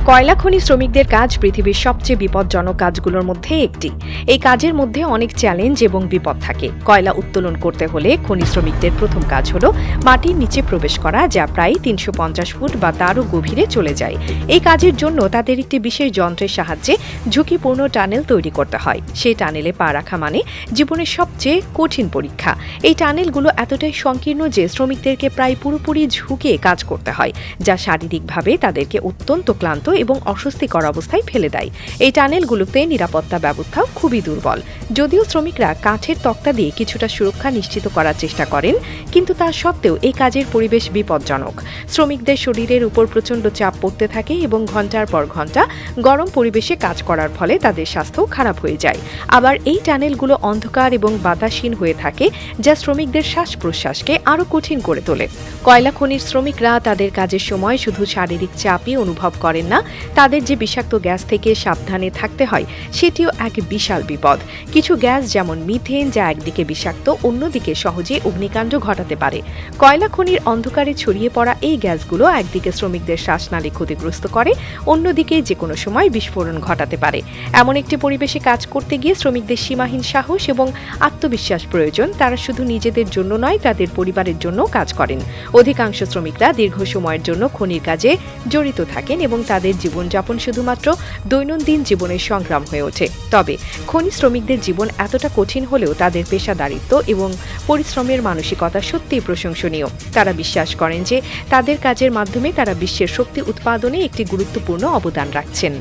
কয়লা খনি শ্রমিকদের কাজ পৃথিবীর সবচেয়ে বিপজ্জনক কাজগুলোর মধ্যে একটি। এই কাজের মধ্যে অনেক চ্যালেঞ্জ এবং বিপদ থাকে। কয়লা উত্তোলন করতে হলে খনি শ্রমিকদের প্রথম কাজ হলো মাটির নিচে প্রবেশ করা, যা প্রায় ৩৫০ ফুট বা তারও গভীরে চলে যায়। এই কাজের জন্য তাদের একটি বিশেষ যন্ত্রের সাহায্যে ঝুঁকিপূর্ণ টানেল তৈরি করতে হয়। সেই টানেলে পা রাখা মানে জীবনের সবচেয়ে কঠিন পরীক্ষা। এই টানেলগুলো এতটাই সংকীর্ণ যে শ্রমিকদেরকে প্রায় পুরোপুরি ঝুঁকে কাজ করতে হয়, যা শারীরিকভাবে তাদেরকে অত্যন্ত ক্লান্ত এবং অস্বস্তিকর অবস্থায় ফেলে দেয়। এই টানেলগুলোতে নিরাপত্তা ব্যবস্থাও খুবই দুর্বল। যদিও শ্রমিকরা কাঠের তক্তা দিয়ে কিছুটা সুরক্ষা নিশ্চিত করার চেষ্টা করেন, কিন্তু তা সত্ত্বেও এই কাজের পরিবেশ বিপজ্জনক। শ্রমিকদের শরীরের উপর প্রচণ্ড চাপ পড়তে থাকে এবং ঘন্টার পর ঘন্টা গরম পরিবেশে কাজ করার ফলে তাদের স্বাস্থ্য খারাপ হয়ে যায়। আবার এই টানেলগুলো অন্ধকার এবং বাতাসহীন হয়ে থাকে, যা শ্রমিকদের শ্বাস প্রশ্বাসকে আরও কঠিন করে তোলে। কয়লা খনির শ্রমিকরা তাদের কাজের সময় শুধু শারীরিক চাপই অনুভব করেন না, তাদের যে বিষাক্ত গ্যাস থেকে সাবধানে থাকতে হয় সেটিও এক বিশাল বিপদ। কিছু গ্যাস যেমন মিথেন, যা একদিকে বিষাক্ত, অন্যদিকে সহজে অগ্নিকাণ্ড ঘটাতে পারে। কয়লা খনির অন্ধকারে ছড়িয়ে পড়া এই গ্যাসগুলো একদিকে শ্রমিকদের শ্বাসনালী ক্ষতিগ্রস্ত করে, অন্যদিকে যে কোনো সময় বিস্ফোরণ ঘটাতে পারে। এমন একটি পরিবেশে কাজ করতে গিয়ে শ্রমিকদের সীমাহীন সাহস এবং আত্মবিশ্বাস প্রয়োজন। তারা শুধু নিজেদের জন্য নয়, তাদের পরিবারের জন্য কাজ করেন। অধিকাংশ শ্রমিকরা দীর্ঘ সময়ের জন্য খনির কাজে জড়িত থাকেন এবং তাদের জীবনযাপন শুধুমাত্র দৈনন্দিন জীবনের সংগ্রাম হয়ে ওঠে। তবে খনি শ্রমিকদের জীবন এতটা কঠিন হলেও তাদের পেশাদারিত্ব এবং পরিশ্রমের মানসিকতা সত্যিই প্রশংসনীয়। তারা বিশ্বাস করেন যে তাদের কাজের মাধ্যমে তারা বিশ্বের শক্তি উৎপাদনে একটি গুরুত্বপূর্ণ অবদান রাখছেন।